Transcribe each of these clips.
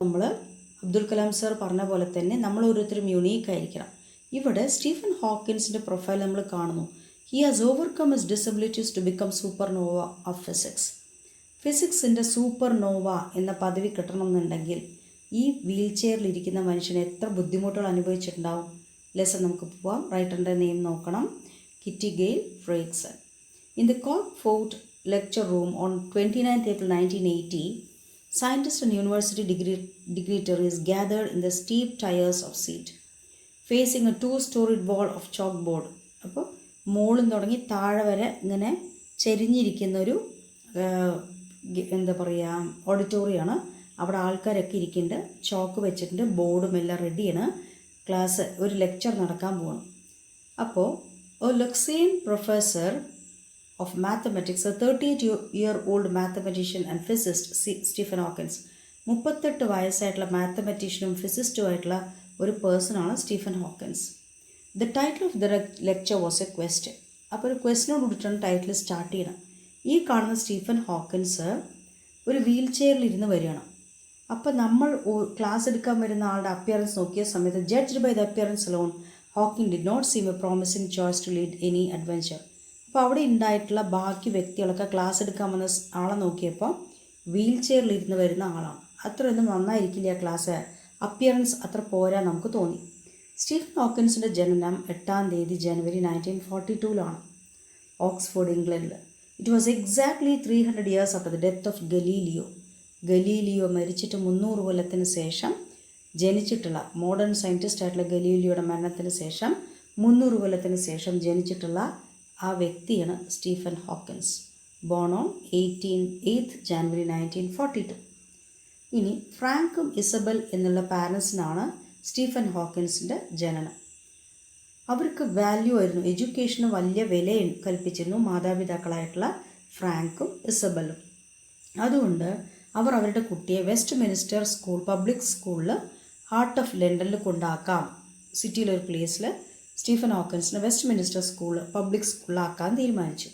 നമ്മൾ അബ്ദുൽ കലാം സർ പറഞ്ഞ പോലെ തന്നെ നമ്മൾ ഓരോരുത്തരും യുണീക്ക് ആയിരിക്കണം. ഇവിടെ സ്റ്റീഫൻ ഹോക്കിൻസിൻ്റെ പ്രൊഫൈൽ നമ്മൾ കാണുന്നു. He has overcome his disabilities to become supernova of physics. ഫിസിക്സിൻ്റെ സൂപ്പർ നോവ എന്ന പദവി കിട്ടണമെന്നുണ്ടെങ്കിൽ ഈ വീൽ ചെയറിലിരിക്കുന്ന മനുഷ്യന് എത്ര ബുദ്ധിമുട്ടുകൾ അനുഭവിച്ചിട്ടുണ്ടാവും. ലെസൺ നമുക്ക് പോവാം. റൈറ്ററിൻ്റെ നെയിം നോക്കണം. Kitty Gail Ferguson. In the Cockcroft lecture room on 29th April 1980, scientists and university dignitaries gathered in the steep tiers of seat, facing a two-storied wall of chalkboard. അപ്പോൾ മുകളിൽ തുടങ്ങി താഴെ വരെ ഇങ്ങനെ ചെരിഞ്ഞിരിക്കുന്നൊരു എന്താ പറയുക ഓഡിറ്റോറിയമാണ്. അവിടെ ആൾക്കാരൊക്കെ ഇരിക്കുന്നുണ്ട്. ചോക്ക് വെച്ചിട്ടുണ്ട്. ബോർഡും എല്ലാം റെഡിയാണ്. ക്ലാസ് ഒരു ലെക്ചർ നടക്കാൻ പോകണം. അപ്പോൾ ഒരു ലക്സിയൻ professor of mathematics, a 38-year-old mathematician and physicist, Stephen Hawkins. 38 വയസ്സായിട്ടുള്ള മാത്തമാറ്റീഷ്യനും ഫിസിസ്റ്റും ആയിട്ടുള്ള ഒരു പേഴ്സണാണ് Stephen Hawkins. The title of the lecture was a question. അപ്പോൾ ഒരു ക്വസ്റ്റിനോട് കൂടിയിട്ടാണ് ടൈറ്റിൽ സ്റ്റാർട്ട് ചെയ്യണം. ഈ കാണുന്ന സ്റ്റീഫൻ ഹോക്കിൻസ് ഒരു വീൽ ചെയറിലിരുന്ന് വരികയാണ്. അപ്പോൾ നമ്മൾ ക്ലാസ് എടുക്കാൻ വരുന്ന ആളുടെ അപ്പിയറൻസ് നോക്കിയ സമയത്ത് judged by the appearance alone, Hawkin did not seem a promising choice to lead any adventure. അപ്പോൾ അവിടെ ഉണ്ടായിട്ടുള്ള ബാക്കി വ്യക്തികളൊക്കെ ക്ലാസ് എടുക്കാൻ വന്ന ആളെ നോക്കിയപ്പോൾ വീൽ ചെയറിലിരുന്ന് വരുന്ന ആളാണ്. അത്രയൊന്നും നന്നായിരിക്കില്ല ക്ലാസ്, അപ്പിയറൻസ് അത്ര പോരാ നമുക്ക് തോന്നി. സ്റ്റീഫൻ ഹോക്കിൻസിൻ്റെ ജനനം 8-ാം തീയതി ജനുവരി 1942 ഓക്സ്ഫോർഡ്, ഇംഗ്ലണ്ടിൽ. It was exactly 300 years after the death of Galileo. Galileo മരിച്ചിട്ട് 300 കൊല്ലത്തിന് ശേഷം ജനിച്ചിട്ടുള്ള മോഡേൺ സയൻറ്റിസ്റ്റ് ആയിട്ടുള്ള ഗലീലിയോയുടെ മരണത്തിന് ശേഷം 300 കൊല്ലത്തിന് ശേഷം ജനിച്ചിട്ടുള്ള ആ വ്യക്തിയാണ് Stephen Hawkins. Born on 8th January 1942. ഇനി ഫ്രാങ്കും ഇസബൽ എന്നുള്ള പാരൻസിനാണ് സ്റ്റീഫൻ ഹോക്കിൻസിൻ്റെ ജനനം. അവർക്ക് വാല്യൂ ആയിരുന്നു, എഡ്യൂക്കേഷന് വലിയ വില കൽപ്പിച്ചിരുന്നു മാതാപിതാക്കളായിട്ടുള്ള ഫ്രാങ്കും ഇസബലും. അതുകൊണ്ട് അവർ അവരുടെ കുട്ടിയെ വെസ്റ്റ് മിനിസ്റ്റർ സ്കൂൾ, പബ്ലിക് സ്കൂളിൽ ഹാർട്ട് ഓഫ് ലണ്ടനിൽ കൊണ്ടാക്കാം. സിറ്റിയിലൊരു പ്ലേസിൽ സ്റ്റീഫൻ ഹോക്കിൻസിന് വെസ്റ്റ് മിനിസ്റ്റർ സ്കൂൾ, പബ്ലിക് സ്കൂളിലാക്കാൻ തീരുമാനിച്ചു.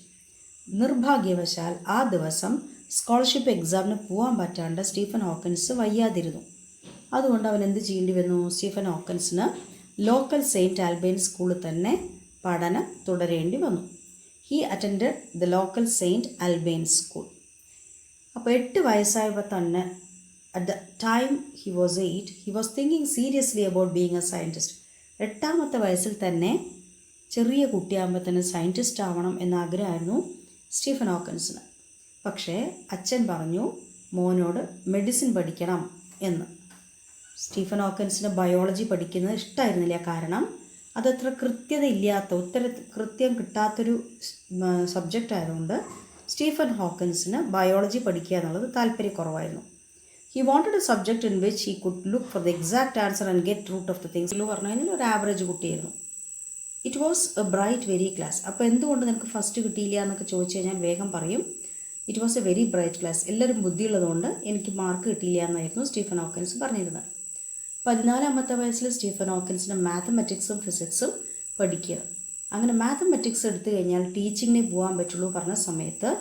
നിർഭാഗ്യവശാൽ ആ ദിവസം സ്കോളർഷിപ്പ് എക്സാമിന് പോകാൻ പറ്റാണ്ട് സ്റ്റീഫൻ ഹോക്കിൻസ് വയ്യാതിരുന്നു. അതുകൊണ്ട് അവൻ എന്ത് ചെയ്യേണ്ടി വന്നു? സ്റ്റീഫൻ ഹോക്കിൻസിന് ലോക്കൽ സെയിൻറ്റ് ആൽബൈൻ സ്കൂളിൽ തന്നെ പഠനം തുടരേണ്ടി വന്നു. He attended the local saint Albans school. അപ്പോൾ 8 വയസ്സായപ്പോൾ തന്നെ, at the time he was 8, he was thinking seriously about being a scientist. 8-ാമത്തെ വയസ്സിൽ തന്നെ, ചെറിയ കുട്ടിയാകുമ്പോൾ തന്നെ സയൻറ്റിസ്റ്റ് ആവണം എന്ന ആഗ്രഹമായിരുന്നു സ്റ്റീഫൻ ഹോക്കിൻസിന്. പക്ഷേ അച്ഛൻ പറഞ്ഞു മോനോട് മെഡിസിൻ പഠിക്കണം എന്ന്. സ്റ്റീഫൻ ഹോക്കിൻസിന് ബയോളജി പഠിക്കുന്നത് ഇഷ്ടമായിരുന്നില്ല. കാരണം അതത്ര കൃത്യതയില്ലാത്ത, കൃത്യം കിട്ടാത്തൊരു സബ്ജക്റ്റ് ആയതുകൊണ്ട് സ്റ്റീഫൻ ഹോക്കിൻസിന് ബയോളജി പഠിക്കുക എന്നുള്ളത് താല്പര്യക്കുറവായിരുന്നു. He wanted a subject in which he could look for the exact answer and get root of the things. എന്ന് പറഞ്ഞു കഴിഞ്ഞാൽ ഒരു ആവറേജ് കുട്ടിയായിരുന്നു. It was A bright very class. അപ്പോൾ എന്തുകൊണ്ട് നിനക്ക് ഫസ്റ്റ് കിട്ടിയില്ല എന്നൊക്കെ ചോദിച്ചു കഴിഞ്ഞാൽ വേഗം പറയും it was A very bright class. എല്ലാവരും ബുദ്ധിയുള്ളതുകൊണ്ട് എനിക്ക് മാർക്ക് കിട്ടിയില്ല എന്നായിരുന്നു സ്റ്റീഫൻ ഹോക്കിൻസ് പറഞ്ഞിരുന്നത്. 14-ാമത്തെ വയസ്സിൽ സ്റ്റീഫൻ ഹോക്കിൻസിന് മാത്തമാറ്റിക്സും ഫിസിക്സും പഠിക്കുക. അങ്ങനെ മാത്തമാറ്റിക്സ് എടുത്തു കഴിഞ്ഞാൽ ടീച്ചിങ്ങിനെ പോകാൻ പറ്റുള്ളൂ പറഞ്ഞ സമയത്ത്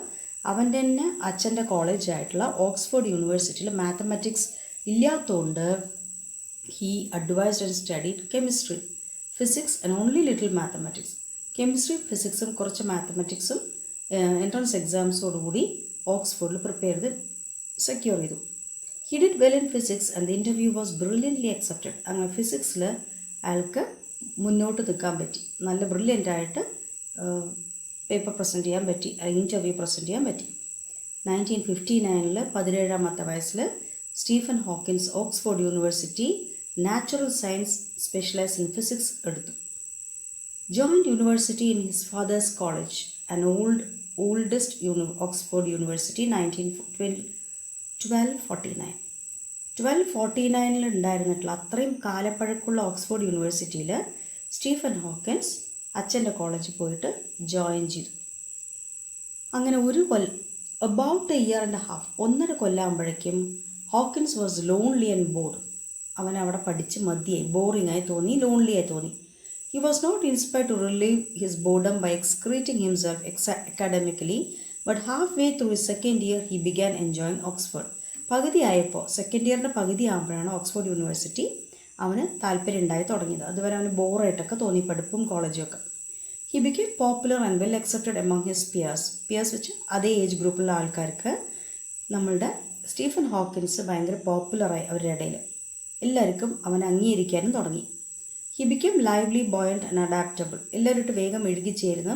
അവൻ്റെ തന്നെ അച്ഛൻ്റെ കോളേജായിട്ടുള്ള ഓക്സ്ഫോർഡ് യൂണിവേഴ്സിറ്റിയിൽ മാത്തമാറ്റിക്സ് ഇല്ലാത്തതുകൊണ്ട് he advised and studied chemistry, physics and only little mathematics. Chemistry, ഫിസിക്സും കുറച്ച് മാത്തമാറ്റിക്സും എൻട്രൻസ് എക്സാംസോടുകൂടി ഓക്സ്ഫോർഡിൽ പ്രിപ്പയർ ചെയ്ത് സെക്യൂർ ചെയ്തു. He did well in physics and the interview was brilliantly accepted. അങ്ങനെ ഫിസിക്സിൽ അയാൾക്ക് മുന്നോട്ട് നിൽക്കാൻ പറ്റി. നല്ല ബ്രില്യൻ്റായിട്ട് പേപ്പർ പ്രസൻറ്റ് ചെയ്യാൻ പറ്റി, ഇൻ്റർവ്യൂ പ്രസൻറ്റ് ചെയ്യാൻ പറ്റി. 1959 17-ാമത്തെ വയസ്സിൽ Stephen Hawkins Oxford university natural science specialise in physics എടുത്തു. Joined university in his father's college and oldest Oxford university 1249. 1249 ഉണ്ടായിരുന്നിട്ടുള്ള അത്രയും കാലപ്പഴക്കമുള്ള ഓക്സ്ഫോർഡ് യൂണിവേഴ്സിറ്റിയിൽ സ്റ്റീഫൻ ഹോക്കിൻസ് അച്ഛൻ്റെ കോളേജിൽ പോയിട്ട് ജോയിൻ ചെയ്തു. അങ്ങനെ about a year and half, 1.5 കൊല്ലമാകുമ്പോഴേക്കും Hawkins was lonely and bored. അവൻ അവിടെ പഠിച്ച് മതിയായി, ബോറിംഗായി തോന്നി, ലോൺലിയായി തോന്നി. He was not inspired to relieve his boredom by excreting himself academically, but halfway through his second year he began enjoying Oxford. പകുതിയായപ്പോൾ സെക്കൻഡ് ഇയറിൻ്റെ പകുതി ആകുമ്പോഴാണ് ഓക്സ്ഫോർഡ് യൂണിവേഴ്സിറ്റി അവന് താല്പര്യം ഉണ്ടായി തുടങ്ങിയത്. അതുവരെ അവന് ബോറായിട്ടൊക്കെ തോന്നി പഠിപ്പും കോളേജും ഒക്കെ. He became popular and well accepted among his peers വെച്ച് അതേ ഏജ് ഗ്രൂപ്പിലുള്ള ആൾക്കാർക്ക് നമ്മളുടെ സ്റ്റീഫൻ ഹോക്കിൻസ് ഭയങ്കര പോപ്പുലറായി അവരുടെ ഇടയിൽ. എല്ലാവർക്കും അവനെ അംഗീകരിക്കാനും തുടങ്ങി. He became lively, buoyant and adaptable. എല്ലാവരും വേഗം എഴുകിച്ചേരുന്നു.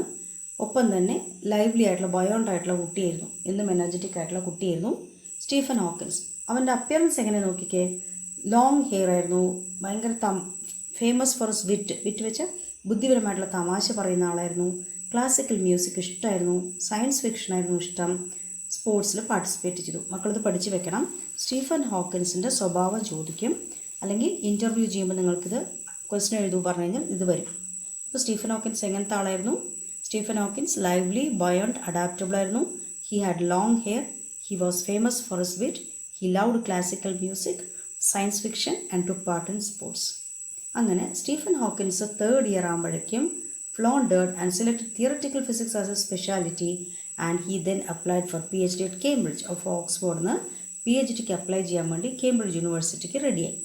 ഒപ്പം തന്നെ ലൈവ്ലി ആയിട്ടുള്ള ബയോണ്ടായിട്ടുള്ള കുട്ടിയായിരുന്നു, എന്നും എനർജറ്റിക് ആയിട്ടുള്ള കുട്ടിയായിരുന്നു സ്റ്റീഫൻ ഹോക്കിൻസ്. അവൻ്റെ അപ്പിയറൻസ് എങ്ങനെ നോക്കിക്കേ, ലോങ് ഹെയർ ആയിരുന്നു, ഭയങ്കര ഫേമസ് ഫോർ വിറ്റ് വെച്ച് ബുദ്ധിപരമായിട്ടുള്ള തമാശ പറയുന്ന ആളായിരുന്നു. ക്ലാസിക്കൽ മ്യൂസിക് ഇഷ്ടമായിരുന്നു, സയൻസ് ഫിക്ഷൻ ആയിരുന്നു ഇഷ്ടം, സ്പോർട്സിൽ പാർട്ടിസിപ്പേറ്റ് ചെയ്തു. മക്കളിത് പഠിച്ചു വെക്കണം. സ്റ്റീഫൻ ഹോക്കിൻസിൻ്റെ സ്വഭാവം ചോദിക്കും, അല്ലെങ്കിൽ ഇൻ്റർവ്യൂ ചെയ്യുമ്പോൾ നിങ്ങൾക്കിത് ക്വസ്റ്റ്യൻ എഴുതൂ പറഞ്ഞു കഴിഞ്ഞാൽ ഇത് വരും. അപ്പോൾ സ്റ്റീഫൻ ഹോക്കിൻസ് എങ്ങനത്തെ ആളായിരുന്നു? Stephen Hawkins lively, buoyant, adaptable ആയിരുന്നു. He had long hair. He was famous for his wit. He loved classical music, science fiction and took part in sports. അങ്ങനെ സ്റ്റീഫൻ ഹോക്കിൻസ് തേർഡ് ഇയർ ആകുമ്പോഴേക്കും floundered and selected theoretical physics as a speciality and he then applied for PhD at Cambridge. Of ഓക്സ്ഫോർഡിന് PhDക്ക് apply ചെയ്യാൻ വേണ്ടി Cambridge യൂണിവേഴ്സിറ്റിക്ക് റെഡിയായി.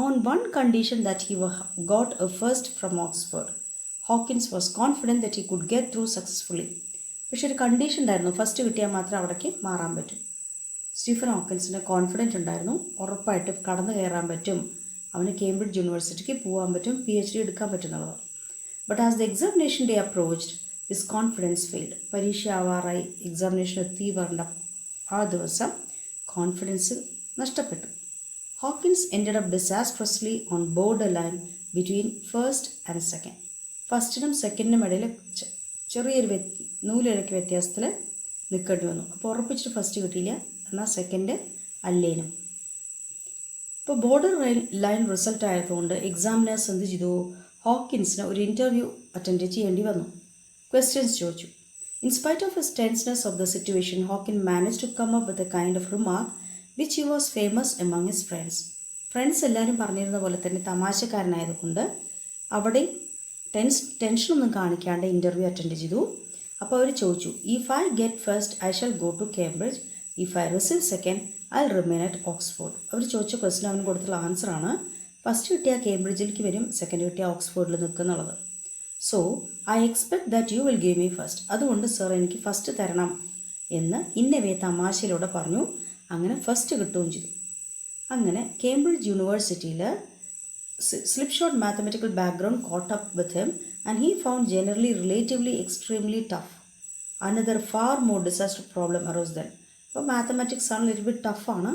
On one condition that he got a first from Oxford. Hawkins was confident that he could get through successfully. പക്ഷേ ഒരു condition ഉണ്ടായിരുന്നു, first കിട്ടിയാൽ മാത്രമേ അവിടേക്ക് മാറാൻ പറ്റും. സ്റ്റീഫൻ ഹോക്കിൻസിന് കോൺഫിഡൻറ്റ് ഉണ്ടായിരുന്നു, ഉറപ്പായിട്ടും കടന്നു കയറാൻ പറ്റും, അവന് കേംബ്രിഡ്ജ് യൂണിവേഴ്സിറ്റിക്ക് പോകാൻ പറ്റും, PhD എടുക്കാൻ പറ്റുന്നുള്ളത്. But as the examination day approached his confidence failed. പരീക്ഷ ആവാറായി, എക്സാമിനേഷൻ എത്തി വരേണ്ട ആ ദിവസം കോൺഫിഡൻസ് നഷ്ടപ്പെട്ടു. Hawkins ended up disastrously on borderline between first and second. ഫസ്റ്റിനും സെക്കൻഡിനും ഇടയിൽ ചെറിയൊരു നൂലിഴയ്ക്ക് വ്യത്യാസത്തിൽ നിൽക്കേണ്ടി വന്നു. അപ്പോൾ ഉറപ്പിച്ചിട്ട് ഫസ്റ്റ് കിട്ടിയില്ല, എന്നാൽ സെക്കൻഡ് അല്ലേനും. ഇപ്പോൾ ബോർഡർ ലൈൻ റിസൾട്ട് ആയതുകൊണ്ട് എക്സാമിനേഴ്സ് എന്ത് ചെയ്തു, ഹോക്കിൻസിന് ഒരു ഇൻ്റർവ്യൂ അറ്റൻഡ് ചെയ്യേണ്ടി വന്നു. ക്വസ്റ്റ്യൻസ് ചോദിച്ചു. In spite of his tenseness of the situation, Hawkin manage to come up with a kind of remark which he was famous among his friends. Friends എല്ലാവരും പറഞ്ഞിരുന്ന പോലെ തന്നെ തമാശക്കാരനായതുകൊണ്ട് അവിടെ ടെൻഷനൊന്നും കാണിക്കാണ്ട് ഇൻ്റർവ്യൂ അറ്റൻഡ് ചെയ്തു. അപ്പോൾ അവർ ചോദിച്ചു, if I get first I shall go to Cambridge, if I receive second I remain at Oxford. അവർ ചോദിച്ച ക്വസ്റ്റിന് അവന് കൊടുത്തുള്ള ആൻസറാണ് ഫസ്റ്റ് കിട്ടിയാൽ കേംബ്രിഡ്ജിലേക്ക് വരും, സെക്കൻഡ് കിട്ടിയാൽ ഓക്സ്ഫോർഡിൽ നിൽക്കുന്നുള്ളത്. So I expect that you will give me first. അതുകൊണ്ട് സർ എനിക്ക് ഫസ്റ്റ് തരണം എന്ന് ഇന്നവേ തമാശയിലൂടെ പറഞ്ഞു. അങ്ങനെ ഫസ്റ്റ് കിട്ടുകയും ചെയ്തു. അങ്ങനെ കേംബ്രിഡ്ജ് യൂണിവേഴ്സിറ്റിയിൽ slipshod mathematical background caught up with him and he found generally relatively extremely tough. Another far more disaster problem arose then. അപ്പോൾ മാത്തമാറ്റിക്സ് ആണ് ലിറ്റിൽ ബിറ്റ് ടഫാണ്.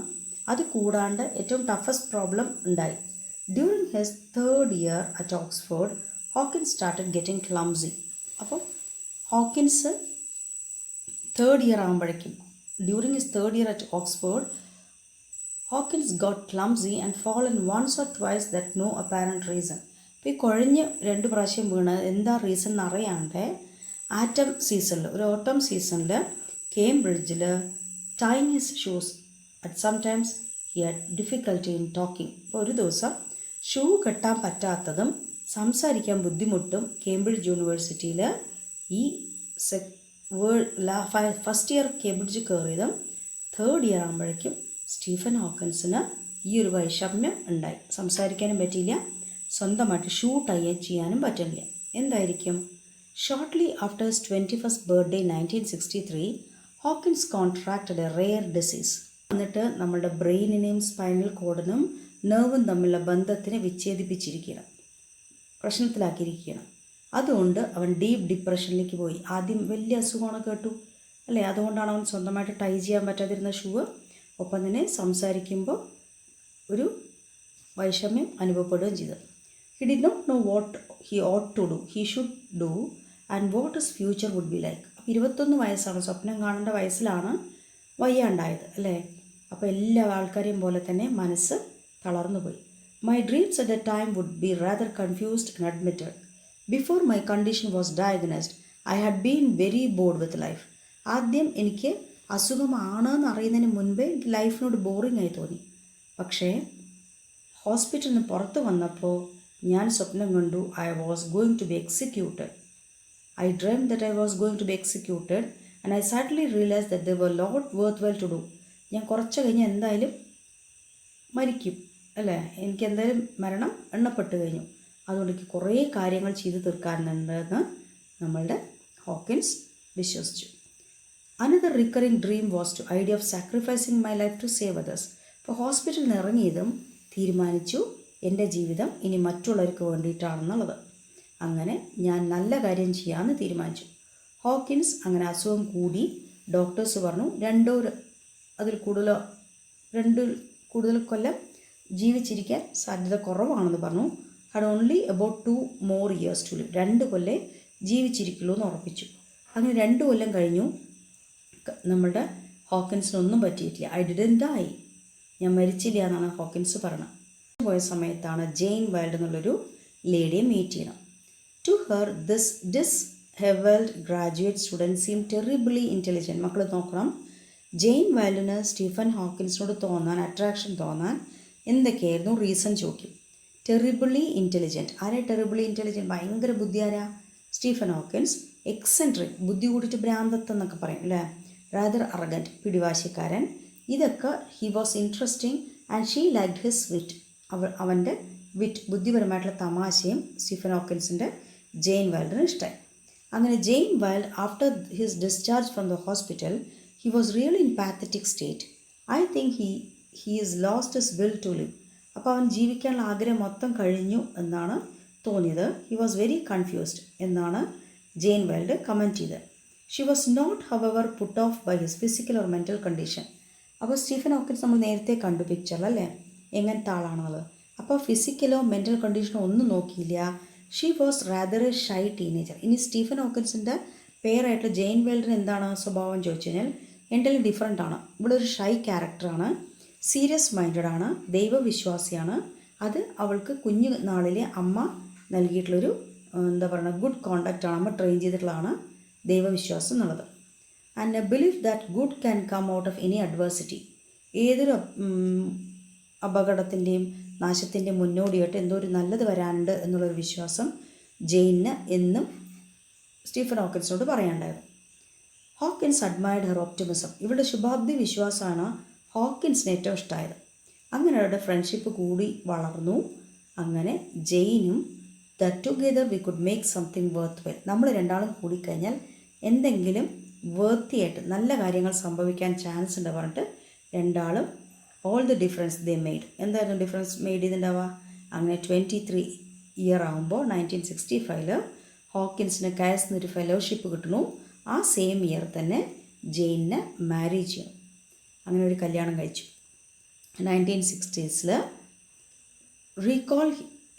അത് കൂടാണ്ട് ഏറ്റവും ടഫസ്റ്റ് പ്രോബ്ലം ഉണ്ടായി. During his third year at Oxford Hawkins started getting clumsy. അപ്പോൾ Hawkins third year ആകുമ്പോഴേക്കും, during his third year at Oxford, Hawkins got clumsy and fallen once or twice that no apparent reason. ഇപ്പോൾ ഈ കുഴഞ്ഞ് 2 പ്രാവശ്യം വീണ് എന്താ reason എന്നറിയാണ്ട് atom സീസണിൽ, ഒരു ഓട്ടം സീസണിൽ കേംബ്രിഡ്ജിൽ tying his shoes at sometimes he had difficulty in talking. ഇപ്പോൾ ഒരു ദിവസം ഷൂ കെട്ടാൻ പറ്റാത്തതും സംസാരിക്കാൻ ബുദ്ധിമുട്ടും കേംബ്രിഡ്ജ് യൂണിവേഴ്സിറ്റിയിൽ ഈ ഫസ്റ്റ് ഇയർ കേംബ്രിഡ്ജ് കയറിയതും തേർഡ് ഇയർ ആകുമ്പോഴേക്കും സ്റ്റീഫൻ ഹോക്കിൻസിന് ഈ ഒരു വൈഷമ്യം ഉണ്ടായി. സംസാരിക്കാനും പറ്റിയില്ല, സ്വന്തമായിട്ട് ഷൂ ടൈ ചെയ്യാനും പറ്റില്ല. എന്തായിരിക്കും? Shortly after his 21st birthday 1963 Hawkins contracted A rare disease. എന്നിട്ട് നമ്മുടെ ബ്രെയിനിനെയും സ്പൈനൽ കോഡിനും നെർവും തമ്മിലുള്ള ബന്ധത്തിനെ വിച്ഛേദിപ്പിച്ചിരിക്കുകയാണ്, പ്രശ്നത്തിലാക്കിയിരിക്കുകയാണ്. അതുകൊണ്ട് അവൻ ഡീപ്പ് ഡിപ്രഷനിലേക്ക് പോയി. ആദ്യം വലിയ അസുഖമാണ് കേട്ടു അല്ലേ, അതുകൊണ്ടാണ് അവൻ സ്വന്തമായിട്ട് ടൈ ചെയ്യാൻ പറ്റാതിരുന്ന ഷൂ. ഒപ്പം തന്നെ സംസാരിക്കുമ്പോൾ ഒരു വൈഷമ്യം അനുഭവപ്പെടുകയും ചെയ്തു. He did not know what he ought to do, he should do and what his future would be like. അപ്പോൾ 21 വയസ്സാണ്, സ്വപ്നം കാണേണ്ട വയസ്സിലാണ് വയ്യാണ്ടായത് അല്ലേ. അപ്പോൾ എല്ലാ ആൾക്കാരെയും പോലെ തന്നെ മനസ്സ് തളർന്നു പോയി. My dreams at the time would be rather confused and admitted. Before my condition was diagnosed I had been very bored with life. ആദ്യം എനിക്ക് അസുഖമാണെന്ന് അറിയുന്നതിന് മുൻപേ എനിക്ക് ലൈഫിനോട് ബോറിംഗ് ആയി തോന്നി. പക്ഷേ ഹോസ്പിറ്റലിൽ നിന്ന് പുറത്ത് വന്നപ്പോൾ ഞാൻ സ്വപ്നം കണ്ടു I was going to be executed. I dreamed that I was going to be executed and I suddenly realised that there were lot worth well to do. ഞാൻ കുറച്ച് കഴിഞ്ഞ് എന്തായാലും മരിക്കും അല്ലേ, എനിക്ക് എന്തായാലും മരണം എണ്ണപ്പെട്ട് കഴിഞ്ഞു, അതുകൊണ്ട് എനിക്ക് കുറേ കാര്യങ്ങൾ ചെയ്തു തീർക്കാനുണ്ടെന്ന് നമ്മളുടെ ഹോക്കിൻസ് വിശ്വസിച്ചു. Another recurring dream was to idea of sacrificing my life to save others. അപ്പോൾ ഹോസ്പിറ്റലിൽ നിന്ന് ഇറങ്ങിയതും തീരുമാനിച്ചു എൻ്റെ ജീവിതം ഇനി മറ്റുള്ളവർക്ക് വേണ്ടിയിട്ടാണെന്നുള്ളത്. അങ്ങനെ ഞാൻ നല്ല കാര്യം ചെയ്യാമെന്ന് തീരുമാനിച്ചു. ഹോക്കിൻസ് അങ്ങനെ അസുഖം കൂടി. ഡോക്ടേഴ്സ് പറഞ്ഞു അതിൽ കൂടുതൽ കൊല്ലം ജീവിച്ചിരിക്കാൻ സാധ്യത കുറവാണെന്ന് പറഞ്ഞു. Had only about 2 more years to live. 2 കൊല്ലം ജീവിച്ചിരിക്കുള്ളൂ എന്ന് ഉറപ്പിച്ചു. അങ്ങനെ 2 കൊല്ലം കഴിഞ്ഞു. നമ്മളുടെ ഹോക്കിൻസിനൊന്നും പറ്റിയിട്ടില്ല. ഐ ഡിഡൻറ്റ് ഡൈ, ഞാൻ മരിച്ചില്ല എന്നാണ് ഹോക്കിൻസ് പറഞ്ഞത്. പോയ സമയത്താണ് ജെയിൻ വൈൽഡ് എന്നുള്ളൊരു ലേഡിയെ മീറ്റ് ചെയ്യണം. To her this dishevelled graduate student seem terribly intelligent. മക്കൾ നോക്കണം, ജെയിൻ വൈൽഡിന് സ്റ്റീഫൻ ഹോക്കിൻസിനോട് അട്രാക്ഷൻ തോന്നാൻ എന്തൊക്കെയായിരുന്നു റീസൺ ചോദിക്കും. Terribly intelligent. ആരാ ടെറിബിളി ഇൻ്റലിജൻറ്റ്? ഭയങ്കര ബുദ്ധി ആരാ? Stephen Hawkins. എക്സെൻട്രിക്, ബുദ്ധി കൂടിയിട്ട് ഭ്രാന്തത്വം എന്നൊക്കെ പറയും അല്ലേ. റാദർ അറഗൻറ്റ്, പിടിവാശിക്കാരൻ. ഇതൊക്കെ he was interesting and she liked his wit. അവൻ്റെ ബുദ്ധിപരമായിട്ടുള്ള തമാശയും സ്റ്റീഫൻ ഹോക്കിൻസിൻ്റെ ജെയിൻ വൈൽഡിന് ഇഷ്ടമായി. അങ്ങനെ Jane Wilde after his discharge from the hospital he was really in pathetic state. I think he is lost his will to live. അപ്പോൾ അവൻ ജീവിക്കാനുള്ള ആഗ്രഹം മൊത്തം കഴിഞ്ഞു എന്നാണ് തോന്നിയത്. ഹി വാസ് വെരി കൺഫ്യൂസ്ഡ് എന്നാണ് ജെയിൻ വൈൽഡ് കമൻറ്റ് ചെയ്തത്. She was not hour put off by his physical or mental condition. അപ്പോൾ സ്റ്റീഫൻ ഹോക്കിൻസ് നമ്മൾ നേരത്തെ കണ്ടു പിക്ചറിലല്ലേ എങ്ങനത്തെ ആളാണെന്നുള്ളത്. അപ്പോൾ ഫിസിക്കലോ മെൻ്റൽ കണ്ടീഷനോ ഒന്നും നോക്കിയില്ല. She was rather A shy teenager. ഇനി സ്റ്റീഫൻ ഹോക്കിൻസിൻ്റെ പേരായിട്ടുള്ള ജെയിൻ വൈൽഡിന് എന്താണ് സ്വഭാവം ചോദിച്ചു കഴിഞ്ഞാൽ എൻ്റലി ഡിഫറെൻ്റ് ആണ്. ഇവിടെ ഒരു ഷൈ ക്യാരക്ടറാണ്, സീരിയസ് മൈൻഡഡ് ആണ്, ദൈവവിശ്വാസിയാണ്. അത് അവൾക്ക് കുഞ്ഞു നാളിലെ അമ്മ നൽകിയിട്ടുള്ളൊരു ഗുഡ് കോണ്ടാക്റ്റാണ്. അമ്മ ട്രെയിൻ ചെയ്തിട്ടുള്ളതാണ് ദൈവവിശ്വാസം എന്നുള്ളത്. And a belief that good can come out of any adversity. ഏതൊരു അപകടത്തിൻ്റെയും നാശത്തിൻ്റെയും മുന്നോടിയായിട്ട് എന്തോ ഒരു നല്ലത് വരാനുണ്ട് എന്നുള്ളൊരു വിശ്വാസം ജെയിനിന് എന്നും സ്റ്റീഫൻ ഹോക്കിൻസിനോട് പറയാനുണ്ടായിരുന്നു. Hawkins admired her optimism. ഇവളുടെ ശുഭാപ്തി വിശ്വാസമാണ് ഹോക്കിൻസിന് ഏറ്റവും ഇഷ്ടമായത്. അങ്ങനെ അവരുടെ ഫ്രണ്ട്ഷിപ്പ് കൂടി വളർന്നു. അങ്ങനെ ജെയിനും that together we could make something worthwhile. നമ്മൾ രണ്ടാളും കൂടിക്കഴിഞ്ഞാൽ എന്തെങ്കിലും വേർത്തിയായിട്ട് നല്ല കാര്യങ്ങൾ സംഭവിക്കാൻ ചാൻസ് ഉണ്ട് പറഞ്ഞിട്ട് രണ്ടാളും all the difference they made. എന്തായിരുന്നു ഡിഫറൻസ് മെയ്ഡ് ചെയ്തിട്ടുണ്ടാവുക? അങ്ങനെ 23 ഇയർ ആകുമ്പോൾ 1965 ഹോക്കിൻസിന് കയസ് എന്നൊരു ഫെലോഷിപ്പ് കിട്ടുന്നു. ആ സെയിം ഇയർ തന്നെ ജെയിനിനെ മാരേജ് ചെയ്യണം. അങ്ങനെ ഒരു കല്യാണം കഴിച്ചു. 1960s recall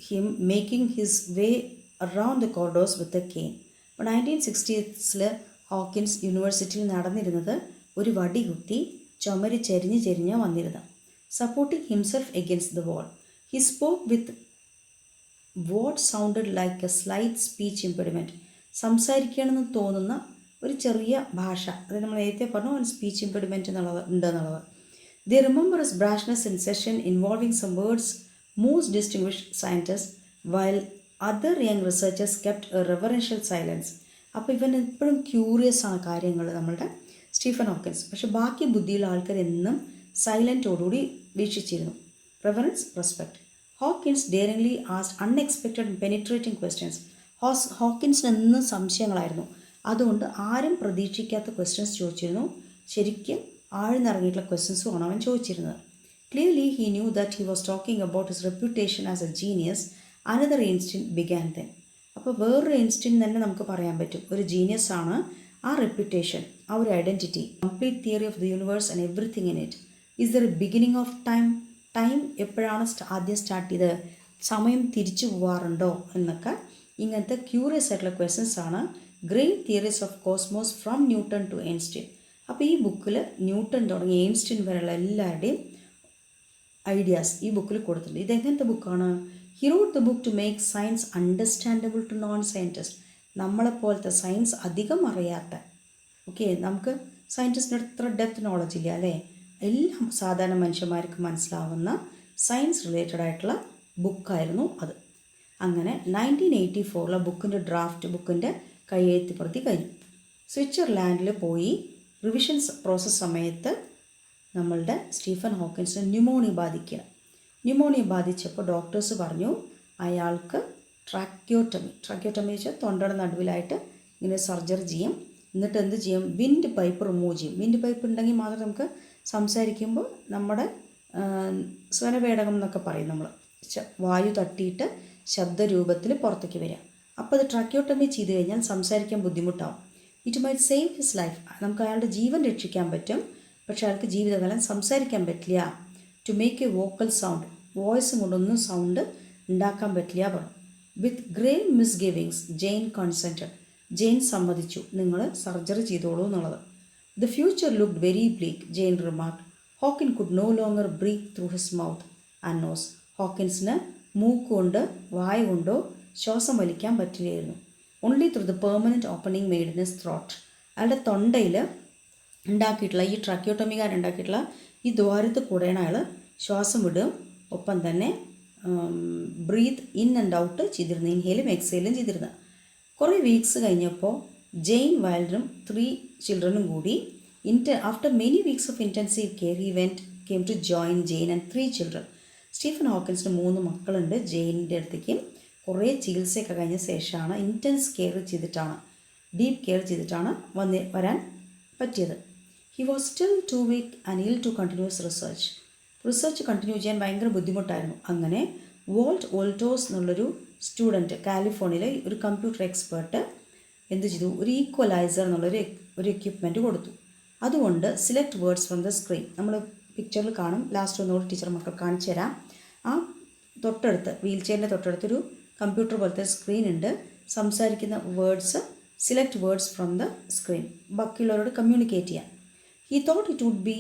him making his way around the corridors with a cane. അപ്പോൾ 1960s ഹോക്കിൻസ് യൂണിവേഴ്സിറ്റിയിൽ നടന്നിരുന്നത് ഒരു വടി കുത്തി ചുമര് ചെരിഞ്ഞ് വന്നിരുന്നത്. Supporting himself against the wall he spoke with what sounded like a slight speech impediment. സംസാരിക്കണമെന്ന് തോന്നുന്ന ഒരു ചെറിയ ഭാഷ, അത് നമ്മൾ നേരത്തെ പറഞ്ഞു ഒരു സ്പീച്ച് ഇംപെഡിമെൻറ്റ് ഉണ്ടെന്നുള്ളത്. They remember his brashness in session involving some world's most distinguished scientist while other young researchers kept a reverential silence. അപ്പോൾ ഇവൻ എപ്പോഴും ക്യൂറിയസ് ആണ് കാര്യങ്ങൾ നമ്മളുടെ സ്റ്റീഫൻ ഹോക്കിൻസ്. പക്ഷെ ബാക്കി ബുദ്ധിയുള്ള ആൾക്കാർ എന്നും സൈലൻറ്റോടുകൂടി വീക്ഷിച്ചിരുന്നു. Reverence, respect. Hawkins daringly asked unexpected and penetrating questions. ഹോക്കിൻസിന് എന്നും സംശയങ്ങളായിരുന്നു. അതുകൊണ്ട് ആരും പ്രതീക്ഷിക്കാത്ത ക്വസ്റ്റ്യൻസ് ചോദിച്ചിരുന്നു. ശരിക്കും ആഴ്ന്നിറങ്ങിയിട്ടുള്ള ക്വസ്റ്റ്യൻസുമാണ് അവൻ ചോദിച്ചിരുന്നത്. Clearly he knew that he was talking about his reputation as a genius. Another instant began then. അപ്പോൾ വേറൊരു ഇൻസ്റ്റൻറ്റ് തന്നെ നമുക്ക് പറയാൻ പറ്റും ഒരു ജീനിയസ് ആണ്. ആ റെപ്യൂട്ടേഷൻ, ആ ഒരു identity, complete theory of the universe and everything in it. Is there A beginning of time? Time എപ്പോഴാണ് ആദ്യം സ്റ്റാർട്ട് ചെയ്തത്? സമയം തിരിച്ചു പോകാറുണ്ടോ എന്നൊക്കെ ഇങ്ങനത്തെ ക്യൂറിയസ് ആയിട്ടുള്ള ക്വസ്റ്റ്യൻസ് ആണ് great theories of cosmos from Newton to Einstein. അപ്പോൾ ഈ ബുക്കിൽ ന്യൂട്ടൺ തുടങ്ങി ഐൻസ്റ്റീൻ വരെയുള്ള എല്ലാവരുടെയും ഐഡിയാസ് ഈ ബുക്കിൽ കൊടുത്തിട്ടുണ്ട്. ഇതെങ്ങനത്തെ ബുക്കാണ്? He wrote the book to make science understandable to non scientist. നമ്മളെപ്പോലത്തെ സയൻസ് അധികം അറിയാത്ത, നമുക്ക് സയൻറ്റിസ്റ്റിന് അത്ര ഡെപ്ത് നോളജ് ഇല്ല അല്ലേ, എല്ലാം സാധാരണ മനുഷ്യന്മാർക്ക് മനസ്സിലാവുന്ന സയൻസ് റിലേറ്റഡ് ആയിട്ടുള്ള ബുക്കായിരുന്നു അത്. അങ്ങനെ 1984 ബുക്കിൻ്റെ ഡ്രാഫ്റ്റ്, ബുക്കിൻ്റെ കയ്യെഴുത്ത് പ്രതി കഴിഞ്ഞു. സ്വിറ്റ്സർലാൻഡിൽ പോയി റിവിഷൻ പ്രോസസ്സ് സമയത്ത് നമ്മളുടെ സ്റ്റീഫൻ ഹോക്കിൻസിന് ന്യൂമോണിയ ബാധിക്കുക. ന്യൂമോണിയ ബാധിച്ചപ്പോൾ ഡോക്ടേഴ്സ് പറഞ്ഞു അയാൾക്ക് ട്രാക്യോട്ടമി വെച്ചാൽ തൊണ്ടയുടെ നടുവിലായിട്ട് ഇങ്ങനെ സർജറി ചെയ്യും. എന്നിട്ട് എന്ത് ചെയ്യും, വിൻഡ് പൈപ്പ് റിമൂവ് ചെയ്യും. വിൻഡ് പൈപ്പ് ഉണ്ടെങ്കിൽ മാത്രമേ നമുക്ക് സംസാരിക്കുമ്പോൾ നമ്മുടെ സ്വനപേടകം എന്നൊക്കെ പറയും നമ്മൾ, വായു തട്ടിയിട്ട് ശബ്ദരൂപത്തിൽ പുറത്തേക്ക് വരിക. അപ്പോൾ അത് ട്രാക്യോട്ടമി ചെയ്ത് കഴിഞ്ഞാൽ സംസാരിക്കാൻ ബുദ്ധിമുട്ടാവും. It might save his life, നമുക്ക് അയാളുടെ ജീവൻ രക്ഷിക്കാൻ പറ്റും, പക്ഷേ അയാൾക്ക് ജീവിതകാലം സംസാരിക്കാൻ പറ്റില്ല. To make a vocal sound, വോയിസും കൊണ്ടൊന്നും സൗണ്ട് ഉണ്ടാക്കാൻ പറ്റില്ല പറഞ്ഞു. With grave misgivings Jane consented, Jane സമ്മതിച്ചു നിങ്ങൾ സർജറി ചെയ്തോളൂ എന്നുള്ളത്. The future looked very bleak, Jane remarked. Hawking could no longer breathe through his mouth and nose. ഹോക്കിൻസിന് മൂക്കുകൊണ്ട് വായ കൊണ്ടോ ശ്വാസം വലിക്കാൻ പറ്റില്ലായിരുന്നു. Only through the permanent opening made in his throat. അയാളുടെ തൊണ്ടയിൽ ഉണ്ടാക്കിയിട്ടുള്ള ഈ ട്രാക്യോട്ടമിക്കാരുണ്ടാക്കിയിട്ടുള്ള ഈ ദ്വാരത്തിൽ കൂടെയാണ് അയാൾ ശ്വാസം വിടും, ഒപ്പം തന്നെ ബ്രീത്ത് ഇൻ ആൻഡ് ഔട്ട് ചെയ്തിരുന്നത്, ഇൻഹേലും എക്സേലും ചെയ്തിരുന്നത്. കുറേ വീക്സ് കഴിഞ്ഞപ്പോൾ ജെയിൻ വൈൽഡറും 3 ചിൽഡ്രനും കൂടി after many weeks of intensive care he came to join Jane and 3 children. Stephen ഹോക്കിൻസിന് 3 മക്കളുണ്ട്. ജെയിനിൻ്റെ അടുത്തേക്ക് കുറേ ചികിത്സയൊക്കെ കഴിഞ്ഞ ശേഷമാണ്, ഇൻറ്റൻസ് കെയർ ചെയ്തിട്ടാണ്, ഡീപ്പ് കെയർ ചെയ്തിട്ടാണ് വരാൻ പറ്റിയത്. He was still too weak and ill to continues research continue ചെയ്യാൻ ഭയങ്കര ബുദ്ധിമുട്ടായിരുന്നു. അങ്ങനെ വോൾട്ട് ഓൾട്ടോസ് എന്നുള്ളൊരു സ്റ്റുഡൻറ്റ്, കാലിഫോർണിയയിലെ ഒരു കമ്പ്യൂട്ടർ എക്സ്പേർട്ട് എന്ത് ചെയ്തു, ഒരു ഈക്വലൈസർ ഒരു എക്യുപ്മെൻറ്റ് കൊടുത്തു. അതുകൊണ്ട് select words from the screen, നമ്മൾ പിക്ചറിൽ കാണും, ലാസ്റ്റ് ഒന്നുകൂടി ടീച്ചർ മക്കൾ കാണിച്ചു തരാം. ആ തൊട്ടടുത്ത് വീൽ ചെയറിൻ്റെ തൊട്ടടുത്തൊരു കമ്പ്യൂട്ടർ പോലത്തെ സ്ക്രീൻ ഉണ്ട്. സംസാരിക്കുന്ന words, select words from the screen, ബാക്കിയുള്ളവരോട് കമ്മ്യൂണിക്കേറ്റ് ചെയ്യാം. He thought it would be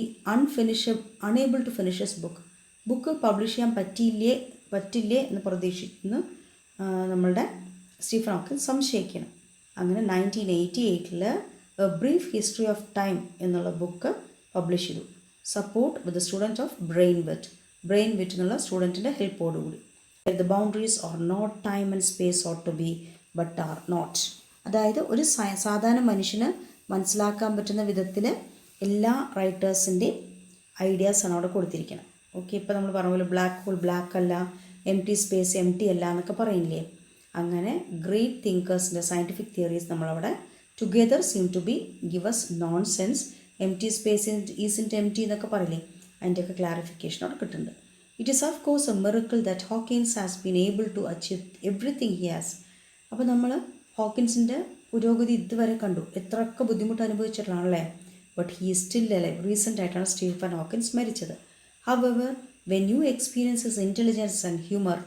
unable to finish his book publish ചെയ്യാൻ പറ്റില്ലേ എന്ന് പ്രതീക്ഷിക്കുന്നു നമ്മളുടെ സ്റ്റീഫൻ ഹോക്കിൻസ് സംശയിക്കണം. അങ്ങനെ 1988 a brief history of time എന്നുള്ള ബുക്ക് പബ്ലിഷ് ചെയ്തു. Support with the student of Brian Whitt എന്നുള്ള സ്റ്റുഡൻറ്റിൻ്റെ ഹെൽപ്പോടുകൂടി. The boundaries or not time and space ought to be but are not. അതായത് ഒരു സാധാരണ മനുഷ്യന് മനസ്സിലാക്കാൻ പറ്റുന്ന വിധത്തിൽ എല്ലാ റൈറ്റേഴ്സിൻ്റെയും ഐഡിയാസാണ് അവിടെ കൊടുത്തിരിക്കുന്നത്. ഓക്കെ, ഇപ്പോൾ നമ്മൾ പറഞ്ഞ പോലെ ബ്ലാക്ക് ഹോൾ ബ്ലാക്ക് അല്ല, empty space empty അല്ല എന്നൊക്കെ പറയില്ലേ, അങ്ങനെ ഗ്രേറ്റ് തിങ്കേഴ്സിൻ്റെ സയൻറ്റിഫിക് തിയറീസ് നമ്മളവിടെ together seem to be give us non sense. Empty space ഈസിൻ്റെ എം ടി എന്നൊക്കെ പറയില്ലേ, അതിൻ്റെയൊക്കെ ക്ലാരിഫിക്കേഷൻ അവിടെ കിട്ടുന്നുണ്ട്. It is of course a miracle that Hawking has been able to achieve everything he has. അപ്പോൾ നമ്മൾ ഹോക്കിൻസിൻ്റെ പുരോഗതി ഇതുവരെ കണ്ടു, എത്രയൊക്കെ ബുദ്ധിമുട്ട് അനുഭവിച്ചിട്ടാണല്ലേ. But he is still alive. Recent ആയിട്ടാണ് സ്റ്റീഫൻ ഹോക്കിൻസ് മരിച്ചത്. However when you experiences intelligence and humour,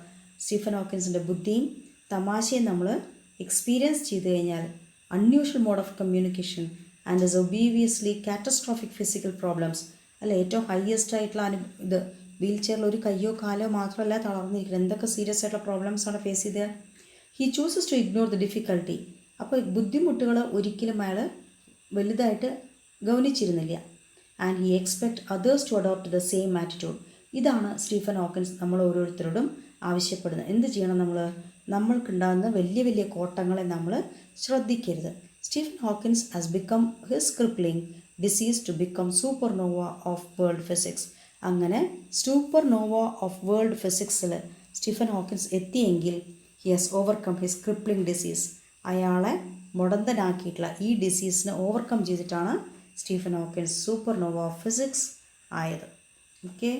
Stephen ഹോക്കിൻസിൻ്റെ ബുദ്ധിയും തമാശയും നമ്മൾ എക്സ്പീരിയൻസ് ചെയ്ത് കഴിഞ്ഞാൽ, unusual mode of communication and is obviously catastrophic physical problems, അല്ല ഏറ്റവും ഹയസ്റ്റ് ആയിട്ടുള്ള ഇത് വീൽ ചെയറിൽ ഒരു കയ്യോ കാലോ മാത്രമല്ല തളർന്നിരിക്കുന്നത്, എന്തൊക്കെ സീരിയസ് ആയിട്ടുള്ള പ്രോബ്ലംസാണ് ഫേസ് ചെയ്തത്. He chooses to ignore the difficulty. അപ്പോൾ ബുദ്ധിമുട്ടുകൾ ഒരിക്കലും അയാൾ വലുതായിട്ട് ഗൗനിച്ചിരുന്നില്ല. And he expect others to adopt the same attitude. ഇതാണ് സ്റ്റീഫൻ ഹോക്കിൻസ് നമ്മൾ ഓരോരുത്തരോടും ആവശ്യപ്പെടുന്നത്. എന്ത് ചെയ്യണം, നമ്മൾക്കുണ്ടാകുന്ന വലിയ വലിയ കോട്ടങ്ങളെ നമ്മൾ ശ്രദ്ധിക്കരുത്. Stephen Hawking has become his crippling disease to become supernova of world physics. അങ്ങനെ സൂപ്പർനോവ ഓഫ് വേൾഡ് ഫിസിക്സിൽ സ്റ്റീഫൻ ഹോക്കിൻസ് എത്തിയെങ്കിൽ he has overcome his crippling disease. അയാളെ മുടന്തനാക്കിയിട്ടുള്ള ഈ ഡിസീസിനെ ഓവർകം ചെയ്തിട്ടാണ് Stephen Hawking supernova of physics ആയത്. ഓക്കെ.